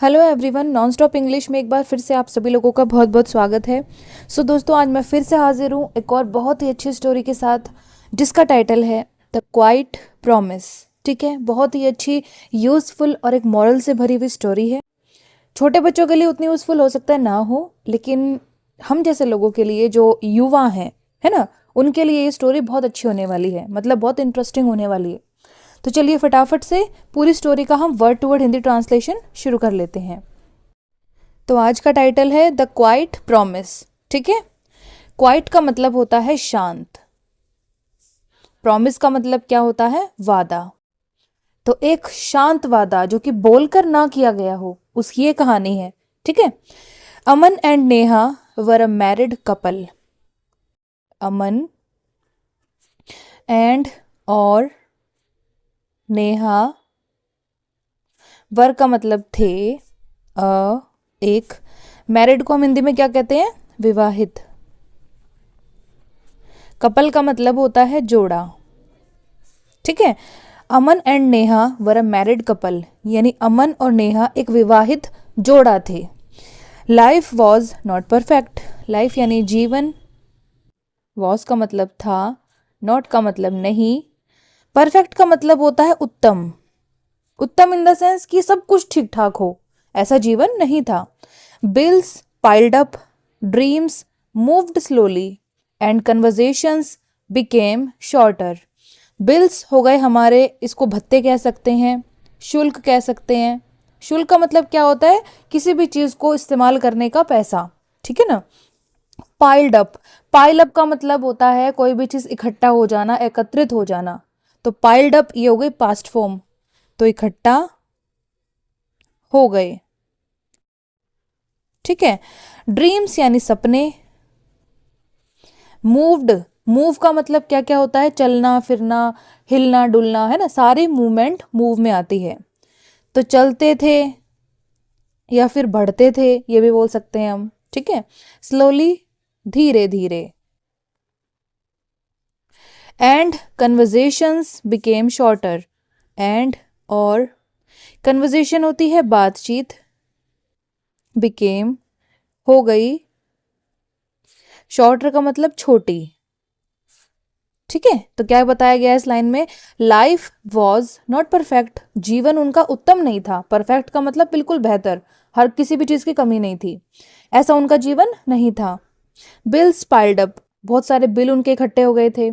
Hello everyone, non stop English में एक बार फिर से आप सभी लोगों का बहुत बहुत स्वागत है। दोस्तों, आज मैं फिर से हाजिर हूँ एक और बहुत ही अच्छी स्टोरी के साथ, जिसका टाइटल है द क्वाइट प्रॉमिस। ठीक है, बहुत ही अच्छी, यूज़फुल और एक मॉरल से भरी हुई स्टोरी है। छोटे बच्चों के लिए उतनी यूज़फुल हो सकता है ना हो, लेकिन हम जैसे लोगों के लिए जो युवा हैं, है ना, उनके लिए ये स्टोरी बहुत अच्छी होने वाली है, मतलब बहुत इंटरेस्टिंग होने वाली है। तो चलिए फटाफट से पूरी स्टोरी का हम word to word Hindi translation शुरू कर लेते हैं। तो आज का टाइटल है द क्वाइट प्रॉमिस। ठीक है, क्वाइट का मतलब होता है शांत, प्रॉमिस का मतलब क्या होता है, वादा। तो एक शांत वादा जो कि बोलकर ना किया गया हो, उसकी ये कहानी है। ठीक है, Aman and Neha were a married couple. Aman and और नेहा, वर का मतलब थे, एक, मैरिड को हम हिंदी में क्या कहते हैं, विवाहित। कपल का मतलब होता है जोड़ा। ठीक है, Aman and Neha were a married couple, यानी अमन और नेहा एक विवाहित जोड़ा थे। Life was not perfect, life यानी जीवन, वॉज का मतलब था, नॉट का मतलब नहीं, परफेक्ट का मतलब होता है उत्तम। उत्तम इन द सेंस कि सब कुछ ठीक ठाक हो, ऐसा जीवन नहीं था। Bills piled up, dreams moved slowly and conversations became shorter. Bills हो गए हमारे, इसको भत्ते कह सकते हैं, शुल्क कह सकते हैं। शुल्क का मतलब क्या होता है, किसी भी चीज को इस्तेमाल करने का पैसा। ठीक है ना। पाइल्ड अप, पाइल अप का मतलब होता है कोई भी चीज इकट्ठा हो जाना, एकत्रित हो जाना। तो पाइल्ड अप ये हो गई पास्ट फॉर्म, तो इकट्ठा हो गए। ठीक है, ड्रीम्स यानी सपने, मूव्ड, मूव का मतलब क्या क्या होता है, चलना फिरना, हिलना डुलना, है ना, सारी मूवमेंट मूव में आती है। तो चलते थे या फिर बढ़ते थे, ये भी बोल सकते हैं हम। ठीक है, स्लोली, धीरे धीरे। And conversations became shorter, and और कन्वर्जेशन होती है बातचीत, बिकेम हो गई, शॉर्टर का मतलब छोटी। ठीक है, तो क्या बताया गया इस लाइन में, लाइफ वॉज नॉट परफेक्ट, जीवन उनका उत्तम नहीं था। परफेक्ट का मतलब बिल्कुल बेहतर, हर किसी भी चीज की कमी नहीं थी, ऐसा उनका जीवन नहीं था। बिल्स पाइल्ड अप, बहुत सारे बिल उनके इकट्ठे हो गए थे।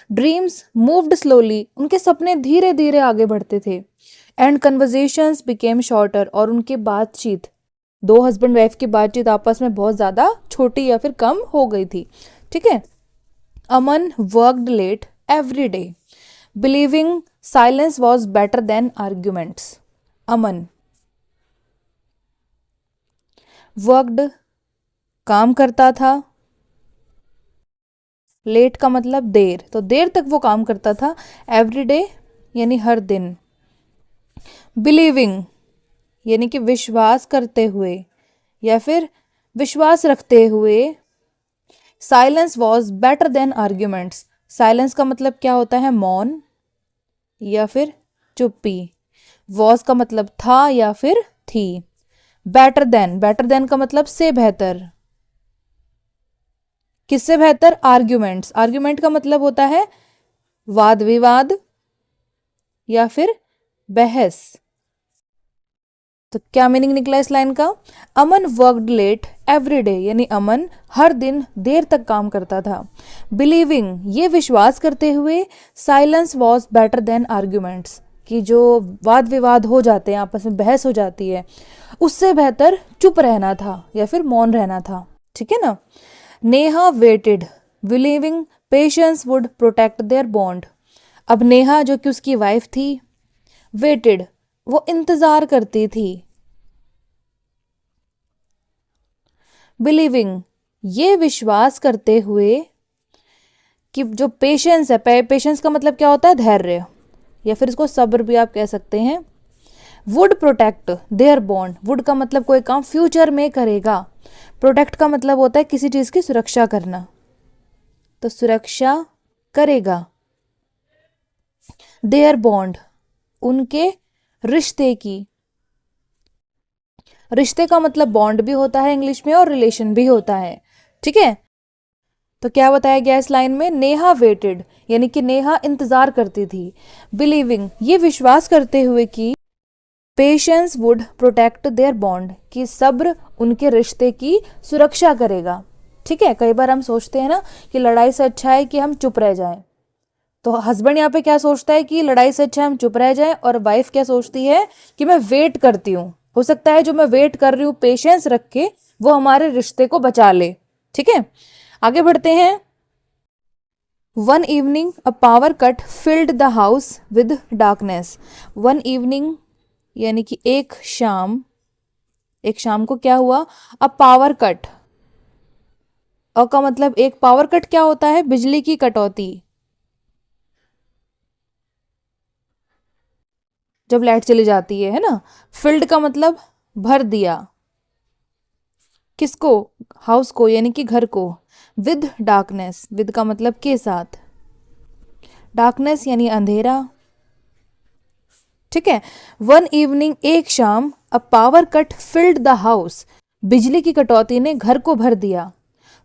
ड्रीम्स मूव्ड स्लोली, उनके सपने धीरे धीरे आगे बढ़ते थे। एंड कन्वर्जेशंस बिकेम शॉर्टर, और उनकी बातचीत, दो हस्बैंड वाइफ की बातचीत आपस में बहुत ज्यादा छोटी या फिर कम हो गई थी। ठीक है, Aman worked late every day, believing silence was better than arguments. Aman worked काम करता था, लेट का मतलब देर, तो देर तक वो काम करता था, एवरी डे यानी हर दिन, बिलीविंग यानी कि विश्वास करते हुए या फिर विश्वास रखते हुए, silence was better than arguments. Silence का मतलब क्या होता है, मौन या फिर चुप्पी। वॉज का मतलब था या फिर थी। बेटर देन, बेटर देन का मतलब से बेहतर, किससे बेहतर, आर्ग्यूमेंट्स। आर्ग्यूमेंट का मतलब होता है वाद विवाद या फिर बहस। तो क्या मीनिंग निकला इस लाइन का, अमन वर्कड लेट एवरी डे, यानी अमन हर दिन देर तक काम करता था। बिलीविंग ये विश्वास करते हुए, silence was better than arguments, कि जो वाद विवाद हो जाते हैं, आपस में बहस हो जाती है, उससे बेहतर चुप रहना था या फिर मौन रहना था। ठीक है ना। Neha waited, believing patience would protect their bond. अब नेहा जो कि उसकी वाइफ थी, वेटेड वो इंतजार करती थी, बिलीविंग ये विश्वास करते हुए कि जो पेशेंस है, पेशेंस का मतलब क्या होता है, धैर्य या फिर इसको सब्र भी आप कह सकते हैं। Would protect their bond, would का मतलब कोई काम फ्यूचर में करेगा, प्रोटेक्ट का मतलब होता है किसी चीज की सुरक्षा करना, तो सुरक्षा करेगा। देयर बॉन्ड उनके रिश्ते की, रिश्ते का मतलब बॉन्ड भी होता है इंग्लिश में और रिलेशन भी होता है, ठीक है। तो क्या बताया गया इस लाइन में, नेहा वेटेड, यानी कि नेहा इंतजार करती थी, बिलीविंग, ये विश्वास करते हुए कि patience would protect their bond, कि सब्र उनके रिश्ते की सुरक्षा करेगा, ठीक है। कई बार हम सोचते हैं ना कि लड़ाई से अच्छा है कि हम चुप रह जाएं, तो हस्बैंड यहाँ पे क्या सोचता है कि लड़ाई से अच्छा हम चुप रह जाएं, और वाइफ क्या सोचती है कि मैं वेट करती हूँ, हो सकता है जो मैं वेट कर रही हूँ पेशेंस रख के वो हमारे रिश्ते को बचा ले, ठीक है। आगे बढ़ते हैं। One evening a power cut filled the house with darkness. One evening यानी कि एक शाम, एक शाम को क्या हुआ, अ पावर कट, अ का मतलब एक, पावर कट क्या होता है, बिजली की कटौती, जब लाइट चली जाती है ना। फिल्ड का मतलब भर दिया, किसको, हाउस को यानी कि घर को, विद डार्कनेस, विद का मतलब के साथ, डार्कनेस यानी अंधेरा, ठीक है। वन इवनिंग एक शाम, a power cut filled the house, बिजली की कटौती ने घर को भर दिया,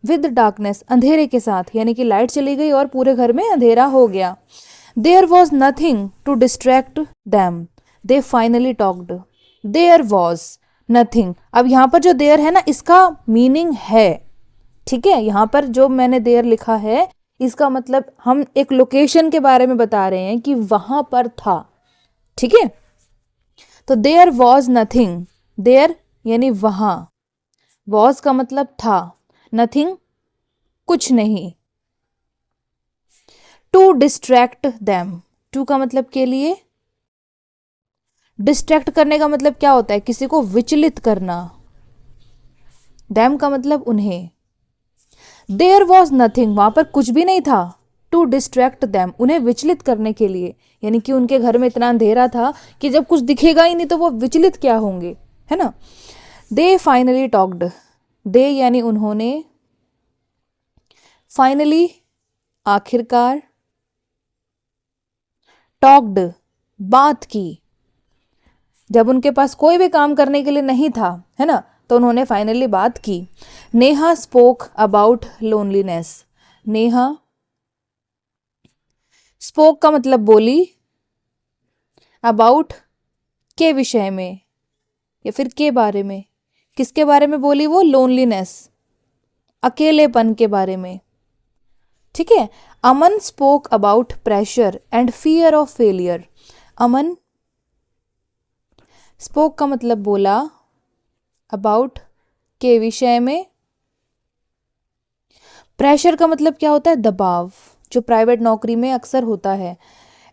विद डार्कनेस अंधेरे के साथ, यानी कि लाइट चली गई और पूरे घर में अंधेरा हो गया। There was nothing to distract them, they finally talked. There was nothing, अब यहाँ पर जो देयर है ना इसका मीनिंग है, ठीक है। यहाँ पर जो मैंने देयर लिखा है इसका मतलब हम एक लोकेशन के बारे में बता रहे हैं कि वहां पर था, ठीक है। तो देयर वॉज नथिंग, देयर यानी वहां, वॉज का मतलब था, नथिंग कुछ नहीं, टू डिस्ट्रैक्ट दैम, टू का मतलब के लिए, डिस्ट्रैक्ट करने का मतलब क्या होता है, किसी को विचलित करना, दैम का मतलब उन्हें, देयर वॉज नथिंग वहां पर कुछ भी नहीं था, टू डिस्ट्रैक्ट दैम उन्हें विचलित करने के लिए, यानी कि उनके घर में इतना अंधेरा था कि जब कुछ दिखेगा ही नहीं तो वो विचलित क्या होंगे, है ना। दे फाइनली टॉक्ड, दे यानी उन्होंने, फाइनली आखिरकार, टॉक्ड बात की, जब उनके पास कोई भी काम करने के लिए नहीं था, है ना, तो उन्होंने फाइनली बात की। Neha spoke about loneliness, Neha, spoke का मतलब बोली, अबाउट के विषय में या फिर के बारे में, किसके बारे में बोली वो, लोनलीनेस अकेलेपन के बारे में, ठीक है। Aman spoke about pressure and fear of failure, Aman, spoke का मतलब बोला, अबाउट के विषय में, प्रेशर का मतलब क्या होता है, दबाव, जो प्राइवेट नौकरी में अक्सर होता है,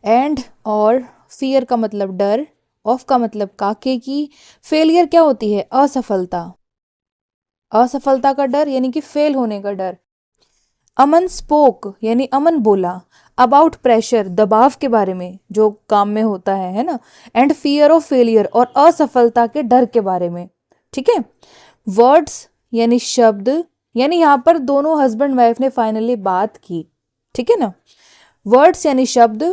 एंड और फियर का मतलब डर, ऑफ का मतलब काके की, फेलियर क्या होती है, असफलता, असफलता का डर यानी कि फेल होने का डर। अमन स्पोक यानी अमन बोला, अबाउट प्रेशर दबाव के बारे में जो काम में होता है ना, एंड फियर ऑफ फेलियर और असफलता के डर के बारे में, ठीक है। वर्ड्स यानी शब्द, यानी यहाँ पर दोनों हस्बैंड वाइफ ने फाइनली बात की, ठीक है ना। वर्ड्स यानी शब्द,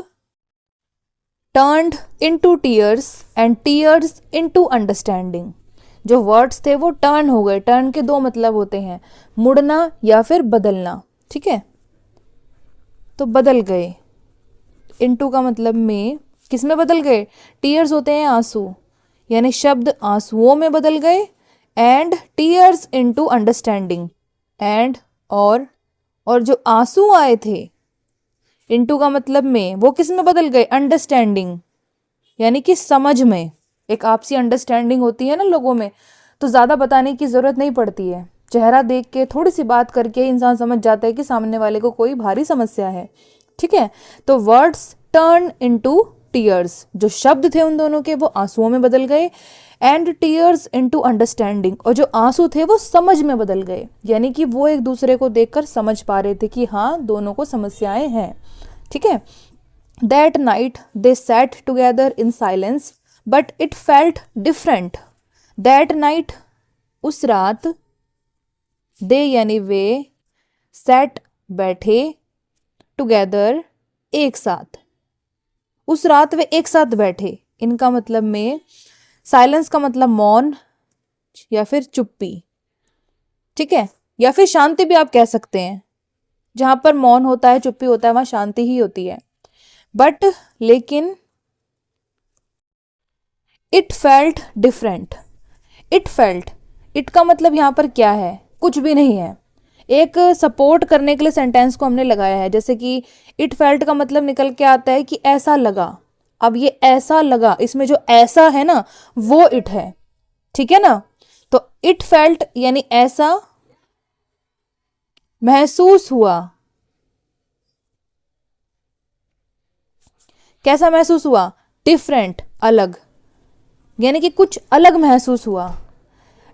turned into tears and tears into understanding, जो वर्ड्स थे वो टर्न हो गए, टर्न के दो मतलब होते हैं, मुड़ना या फिर बदलना, ठीक है। तो बदल गए, इनटू का मतलब में, किस में बदल गए, टीयर्स होते हैं आंसू, यानी शब्द आंसुओं में बदल गए, and tears into understanding, and और जो आंसू आए थे इनटू का मतलब में, वो किस में बदल गए, अंडरस्टैंडिंग यानी कि समझ में, एक आपसी अंडरस्टैंडिंग होती है ना लोगों में, तो ज़्यादा बताने की ज़रूरत नहीं पड़ती है, चेहरा देख के थोड़ी सी बात करके इंसान समझ जाता है कि सामने वाले को कोई भारी समस्या है, ठीक है। तो वर्ड्स टर्न इनटू टीयर्स, जो शब्द थे उन दोनों के वो आंसुओं में बदल गए, एंड टीयर्स इनटू अंडरस्टैंडिंग, और जो आंसू थे वो समझ में बदल गए, यानी कि वो एक दूसरे को देखकर समझ पा रहे थे कि हाँ दोनों को समस्याएं हैं, ठीक है। That night they set together in silence but it felt different, that night उस रात, दे यानी वे, सैट बैठे, टुगेदर एक साथ, उस रात वे एक साथ बैठे, इनका मतलब में, साइलेंस का मतलब मौन, या फिर चुप्पी, ठीक है, या फिर शांति भी आप कह सकते हैं। जहां पर मौन होता है, चुप्पी होता है, वहां शांति ही होती है। बट लेकिन it felt different. It felt, it का मतलब यहाँ पर क्या है, कुछ भी नहीं है। एक सपोर्ट करने के लिए सेंटेंस को हमने लगाया है, जैसे कि इट फेल्ट का मतलब निकल के आता है कि ऐसा लगा। अब ये ऐसा लगा, इसमें जो ऐसा है ना वो इट है, ठीक है ना। तो इट फेल्ट यानी ऐसा महसूस हुआ। कैसा महसूस हुआ, डिफरेंट, अलग, यानी कि कुछ अलग महसूस हुआ।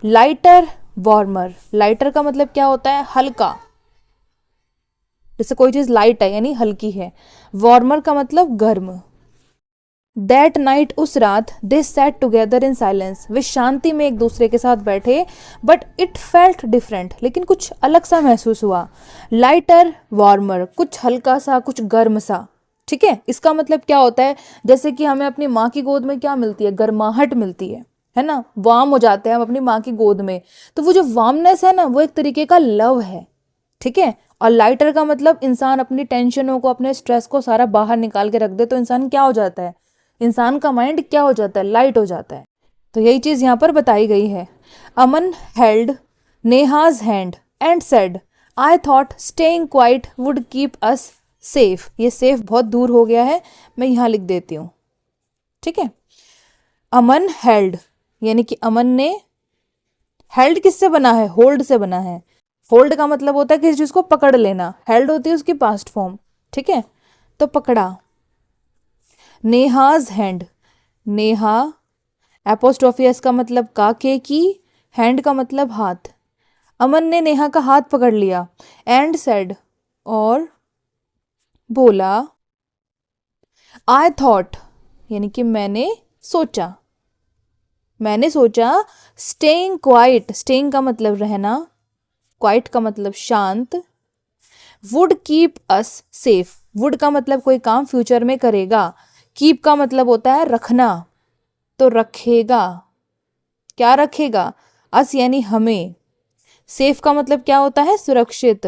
लाइटर वार्मर, लाइटर का मतलब क्या होता है, हल्का, जैसे कोई चीज लाइट है यानी हल्की है। वार्मर का मतलब गर्म। दैट नाइट, उस रात, दे सैट टुगेदर इन साइलेंस, वे शांति में एक दूसरे के साथ बैठे। बट इट फेल्ट डिफरेंट, लेकिन कुछ अलग सा महसूस हुआ। लाइटर वार्मर, कुछ हल्का सा, कुछ गर्म सा, ठीक है। इसका मतलब क्या होता है, जैसे कि हमें अपनी माँ की गोद में क्या मिलती है, गर्माहट मिलती है ना, वार्म हो जाते हैं हम अपनी माँ की गोद में। तो वो जो वार्मनेस है ना, वो एक तरीके का लव है, ठीक है। और लाइटर का मतलब इंसान अपनी टेंशनों को, अपने स्ट्रेस को सारा बाहर निकाल के रख दे तो इंसान क्या हो जाता है, इंसान का माइंड क्या हो जाता है, लाइट हो जाता है। तो यही चीज यहाँ पर बताई गई है। Aman held Neha's hand and said, I thought staying quiet would keep us safe. ये सेफ बहुत दूर हो गया है, मैं यहाँ लिख देती हूँ, ठीक है। अमन हेल्ड यानी कि अमन ने, हेल्ड किससे बना है, होल्ड से बना है। होल्ड का मतलब होता है किसी चीज को पकड़ लेना, हेल्ड होती है उसकी पास्ट फॉर्म, ठीक है। तो पकड़ा। Neha's hand, Neha apostrophe S का मतलब काके की, हैंड का मतलब हाथ। अमन ने नेहा का हाथ पकड़ लिया। एंड सेड, और बोला, आई थॉट यानी कि मैंने सोचा, मैंने सोचा। स्टेइंग क्वाइट, स्टेइंग का मतलब रहना, क्वाइट का मतलब शांत। Would keep us safe, would का मतलब कोई काम फ्यूचर में करेगा। कीप का मतलब होता है रखना, तो रखेगा, क्या रखेगा, अस यानी हमें। सेफ का मतलब क्या होता है, सुरक्षित।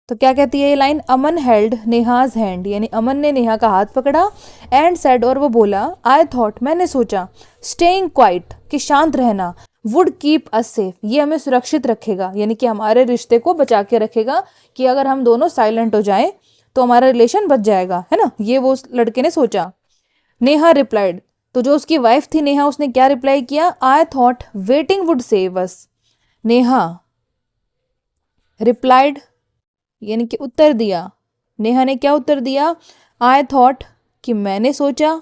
तो क्या कहती है ये लाइन, अमन हेल्ड नेहाज हैंड यानी अमन ने नेहा का हाथ पकड़ा। एंड सेड, और वो बोला, आई थॉट मैंने सोचा। स्टेइंग क्वाइट कि शांत रहना। वुड कीप अस सेफ ये हमें सुरक्षित रखेगा, यानी कि हमारे रिश्ते को बचा के रखेगा, कि अगर हम दोनों साइलेंट हो जाएं तो हमारा रिलेशन बच जाएगा, है ना। ये वो उस लड़के ने सोचा। नेहा रिप्लाइड, तो जो उसकी वाइफ थी नेहा, उसने क्या रिप्लाई किया, I thought waiting would save us. Neha replied यानी कि उत्तर दिया। नेहा ने क्या उत्तर दिया, आई थॉट कि मैंने सोचा।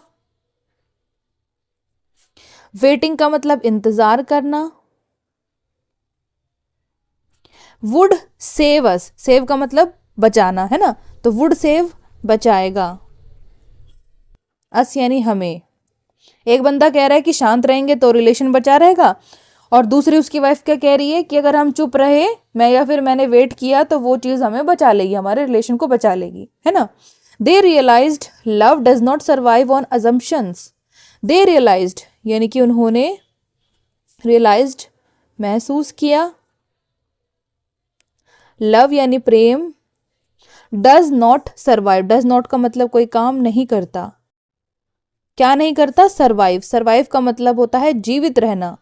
वेटिंग का मतलब इंतजार करना। वुड सेव अस, सेव का मतलब बचाना, है ना, तो वुड सेव बचाएगा, अस यानी हमें। एक बंदा कह रहा है कि शांत रहेंगे तो रिलेशन बचा रहेगा, और दूसरी उसकी वाइफ क्या कह रही है कि अगर हम चुप रहे, मैं या फिर मैंने वेट किया, तो वो चीज हमें बचा लेगी, हमारे रिलेशन को बचा लेगी, है ना। They realised love does not survive on assumptions. They realised यानी कि उन्होंने, रियलाइज्ड महसूस किया, लव यानी प्रेम, does not survive, does not का मतलब कोई काम नहीं करता, क्या नहीं करता, सर्वाइव। सर्वाइव का मतलब होता है जीवित रहना,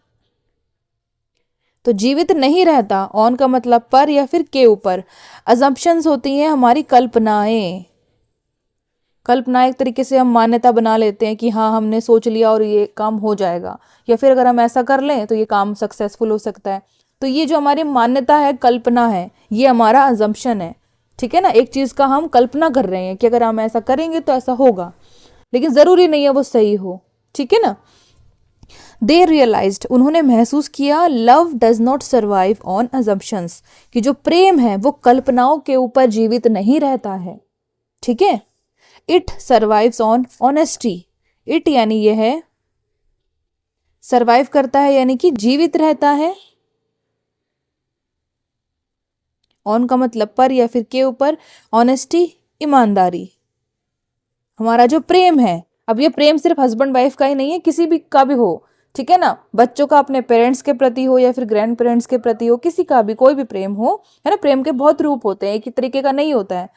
तो जीवित नहीं रहता। ऑन का मतलब पर या फिर के ऊपर। अजम्पशंस होती हैं हमारी कल्पनाएं, कल्पना एक तरीके से हम मान्यता बना लेते हैं कि हाँ हमने सोच लिया और ये काम हो जाएगा, या फिर अगर हम ऐसा कर लें तो ये काम सक्सेसफुल हो सकता है। तो ये जो हमारी मान्यता है, कल्पना है, ये हमारा अजम्पशन है, ठीक है ना। एक चीज का हम कल्पना कर रहे हैं कि अगर हम ऐसा करेंगे तो ऐसा होगा, लेकिन जरूरी नहीं है वो सही हो, ठीक है ना। दे रियलाइज्ड उन्होंने महसूस किया, love does not survive on assumptions कि जो प्रेम है वो कल्पनाओं के ऊपर जीवित नहीं रहता है, ठीक है। It survives on honesty, it यानी ये है, सर्वाइव करता है यानी कि जीवित रहता है। ऑन का मतलब पर या फिर के ऊपर, ऑनेस्टी ईमानदारी। हमारा जो प्रेम है, अब ये प्रेम सिर्फ हस्बैंड वाइफ का ही नहीं है, किसी भी का भी हो, ठीक है ना। बच्चों का अपने पेरेंट्स के प्रति हो या फिर ग्रैंड पेरेंट्स के प्रति हो, किसी का भी कोई भी प्रेम हो, है ना। प्रेम के बहुत रूप होते हैं, एक ही तरीके का नहीं होता है।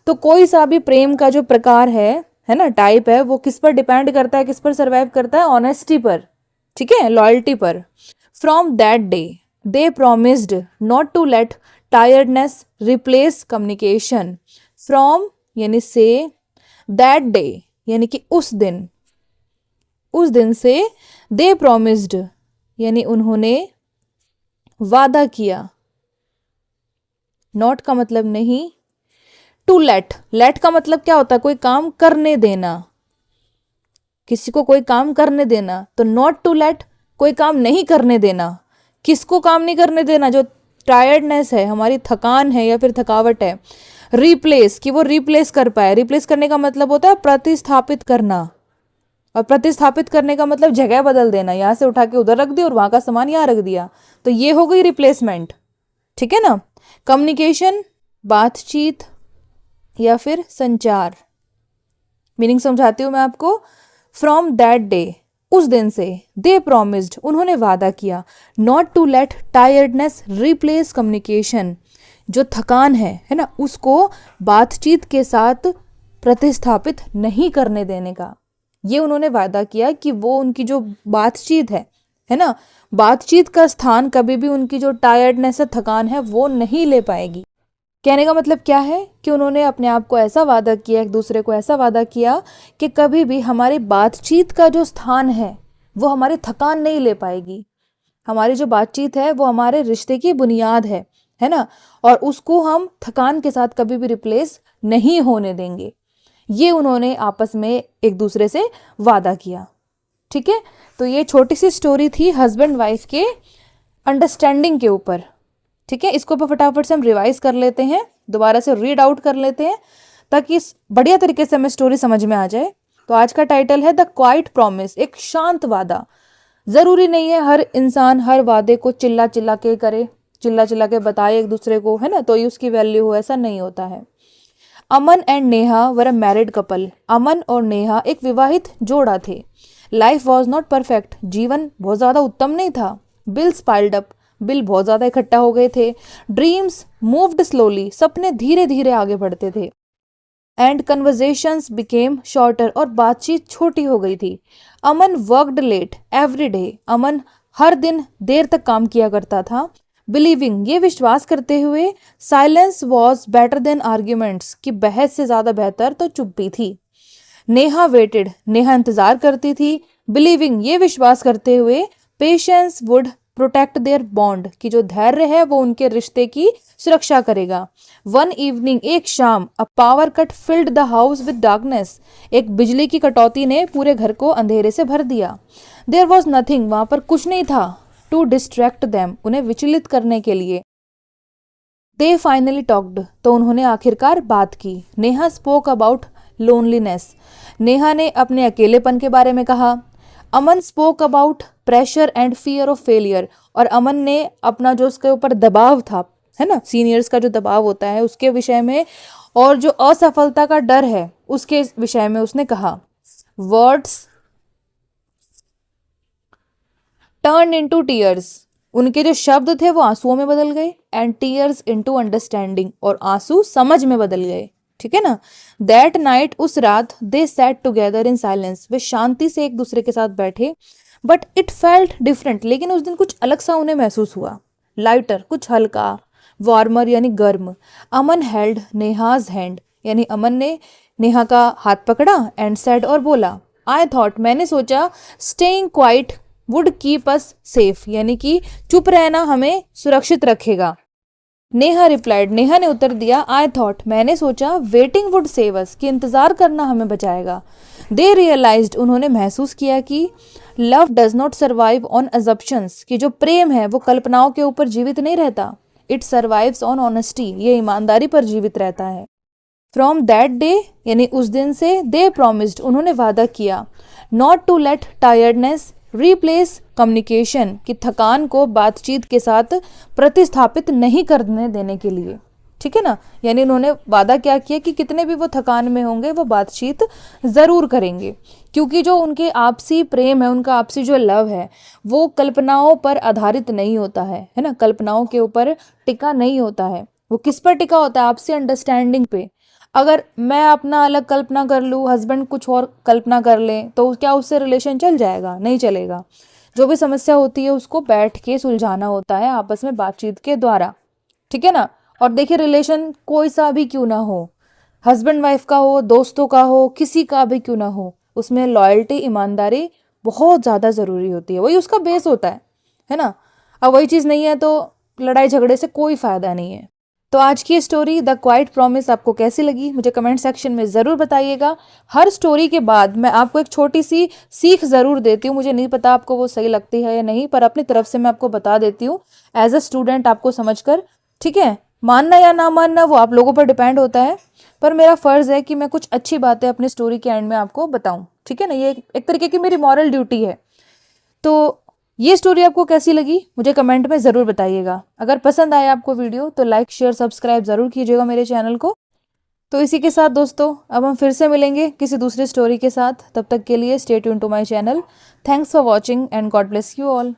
तो कोई सा भी प्रेम का जो प्रकार है ना, टाइप है, वो किस पर डिपेंड करता है, किस पर सर्वाइव करता है, ऑनेस्टी पर, ठीक है, लॉयल्टी पर। From that day they promised not to let tiredness replace communication. From यानी से, दैट डे यानी कि उस दिन से, दे प्रोमिस्ड यानी उन्होंने वादा किया, नॉट का मतलब नहीं, टू लेट का मतलब क्या होता है, कोई काम करने देना, किसी को कोई काम करने देना। तो नॉट टू लेट, कोई काम नहीं करने देना। किसको काम नहीं करने देना, जो टायर्डनेस है, हमारी थकान है या फिर थकावट है। रिप्लेस, कि वो रिप्लेस कर पाए। रिप्लेस करने का मतलब होता है प्रतिस्थापित करना, और प्रतिस्थापित करने का मतलब जगह बदल देना, यहाँ से उठा के उधर रख दिया और वहाँ का सामान यहाँ रख दिया, तो ये हो गई रिप्लेसमेंट, ठीक है ना। कम्युनिकेशन, बातचीत या फिर संचार। मीनिंग समझाती हूँ मैं आपको। फ्रॉम दैट डे, उस दिन से, दे प्रोमिस्ड उन्होंने वादा किया, not to let tiredness replace communication, जो थकान है ना, उसको बातचीत के साथ प्रतिस्थापित नहीं करने देने का। ये उन्होंने वादा किया कि वो उनकी जो बातचीत है ना, बातचीत का स्थान कभी भी उनकी जो टायर्डनेस है, थकान है, वो नहीं ले पाएगी। कहने का मतलब क्या है कि उन्होंने अपने आप को ऐसा वादा किया, एक दूसरे को ऐसा वादा किया कि कभी भी हमारी बातचीत का जो स्थान है वो हमारी थकान नहीं ले पाएगी। हमारी जो बातचीत है वो हमारे रिश्ते की बुनियाद है ना, और उसको हम थकान के साथ कभी भी रिप्लेस नहीं होने देंगे। ये उन्होंने आपस में एक दूसरे से वादा किया, ठीक है। तो ये छोटी सी स्टोरी थी हस्बैंड वाइफ के अंडरस्टैंडिंग के ऊपर, ठीक है। इसको फटाफट से हम रिवाइज कर लेते हैं, दोबारा से रीड आउट कर लेते हैं, ताकि बढ़िया तरीके से हमें स्टोरी समझ में आ जाए। तो आज का टाइटल है द क्वाइट प्रॉमिस, एक शांत वादा। जरूरी नहीं है हर इंसान हर वादे को चिल्ला चिल्ला के करे, चिल्ला चिल्ला के बताए एक दूसरे को, है ना, तो ही उसकी वैल्यू हो, ऐसा नहीं होता है। Aman and Neha were a married couple. Aman और नेहा एक विवाहित जोड़ा थे। लाइफ वॉज नॉट परफेक्ट, जीवन बहुत ज़्यादा उत्तम नहीं था। बिल्स पाइल्ड अप, बिल बहुत ज़्यादा इकट्ठा हो गए थे। ड्रीम्स मूव्ड स्लोली, सपने धीरे धीरे आगे बढ़ते थे। एंड कन्वर्जेशंस बिकेम शॉर्टर, और बातचीत छोटी हो गई थी। अमन वर्कड लेट एवरी डे, अमन हर दिन देर तक काम किया करता था। बिलीविंग, ये विश्वास करते हुए, silence was better than arguments, कि बहस से ज़्यादा बेहतर तो चुप्पी थी। नेहा वेटेड, नेहा इंतजार करती थी। बिलीविंग, ये विश्वास करते हुए, patience would protect their bond, कि जो धैर्य है वो उनके रिश्ते की सुरक्षा करेगा। वन इवनिंग, एक शाम, a power cut filled the house with darkness, एक बिजली की कटौती ने पूरे घर को अंधेरे से भर दिया। देयर वॉज नथिंग, वहां पर कुछ नहीं था। टू डिस्ट्रैक्ट देम, उन्हें विचलित करने के लिए। दे फाइनली टॉक्ड, तो उन्होंने आखिरकार बात की। Neha spoke about loneliness, Neha ने अपने अकेलेपन के बारे में कहा। Aman spoke about pressure and fear of failure, और अमन ने अपना जो उसके ऊपर दबाव था, है ना, सीनियर्स का जो दबाव होता है उसके विषय में, और जो असफलता का डर है उसके विषय में उसने कहा। वर्ड्स टर्न इनटू टीयर्स, उनके जो शब्द थे वो आंसुओं में बदल गए। एंड टीयर्स इनटू अंडरस्टैंडिंग, और आंसू समझ में बदल गए, ठीक है ना। दैट नाइट, उस रात, दे सैट टुगेदर इन साइलेंस, वे शांति से एक दूसरे के साथ बैठे। बट इट फेल्ट डिफरेंट, लेकिन उस दिन कुछ अलग सा उन्हें महसूस हुआ। लाइटर, कुछ हल्का। वार्मर यानी गर्म। अमन हेल्ड नेहाज हैंड, यानी अमन ने नेहा का हाथ पकड़ा। एंड सेड, और बोला, आई थॉट, मैंने सोचा, staying quiet would keep us safe, यानी कि चुप रहना हमें सुरक्षित रखेगा। नेहा रिप्लाइड, नेहा ने उत्तर दिया, आई थॉट, मैंने सोचा, वेटिंग वुड सेव अस, कि इंतजार करना हमें बचाएगा। दे रियलाइज्ड, उन्होंने महसूस किया कि love does not survive on assumptions, कि जो प्रेम है वो कल्पनाओं के ऊपर जीवित नहीं रहता। इट सर्वाइव्स ऑन ऑनेस्टी, ये ईमानदारी पर जीवित रहता है। फ्रॉम दैट डे, यानी उस दिन से, दे प्रोमिस्ड, उन्होंने वादा किया, not to let tiredness replace communication, कि थकान को बातचीत के साथ प्रतिस्थापित नहीं करने देने के लिए, ठीक है ना। यानी उन्होंने वादा क्या किया कि कितने भी वो थकान में होंगे वो बातचीत ज़रूर करेंगे, क्योंकि जो उनके आपसी प्रेम है, उनका आपसी जो लव है वो कल्पनाओं पर आधारित नहीं होता है ना, कल्पनाओं के ऊपर टिका नहीं होता है। वो किस पर टिका होता है? आपसी अंडरस्टैंडिंग पे। अगर मैं अपना अलग कल्पना कर लूँ, हस्बैंड कुछ और कल्पना कर ले, तो क्या उससे रिलेशन चल जाएगा? नहीं चलेगा। जो भी समस्या होती है उसको बैठ के सुलझाना होता है आपस में बातचीत के द्वारा, ठीक है ना। और देखिए, रिलेशन कोई सा भी क्यों ना हो, हस्बैंड वाइफ का हो, दोस्तों का हो, किसी का भी क्यों ना हो, उसमें लॉयल्टी, ईमानदारी बहुत ज़्यादा ज़रूरी होती है। वही उसका बेस होता है ना। अब वही चीज़ नहीं है तो लड़ाई झगड़े से कोई फ़ायदा नहीं है। तो आज की स्टोरी द क्वाइट प्रॉमिस आपको कैसी लगी मुझे कमेंट सेक्शन में ज़रूर बताइएगा। हर स्टोरी के बाद मैं आपको एक छोटी सी सीख ज़रूर देती हूँ। मुझे नहीं पता आपको वो सही लगती है या नहीं, पर अपनी तरफ से मैं आपको बता देती हूँ एज अ स्टूडेंट आपको समझकर, ठीक है। मानना या ना मानना वो आप लोगों पर डिपेंड होता है, पर मेरा फ़र्ज़ है कि मैं कुछ अच्छी बातें अपनी स्टोरी के एंड में आपको बताऊँ, ठीक है ना। ये एक तरीके की मेरी मॉरल ड्यूटी है। तो ये स्टोरी आपको कैसी लगी मुझे कमेंट में ज़रूर बताइएगा। अगर पसंद आया आपको वीडियो तो लाइक शेयर सब्सक्राइब ज़रूर कीजिएगा मेरे चैनल को। तो इसी के साथ दोस्तों अब हम फिर से मिलेंगे किसी दूसरी स्टोरी के साथ। तब तक के लिए stay tune to my channel. Thanks for watching and God bless you all.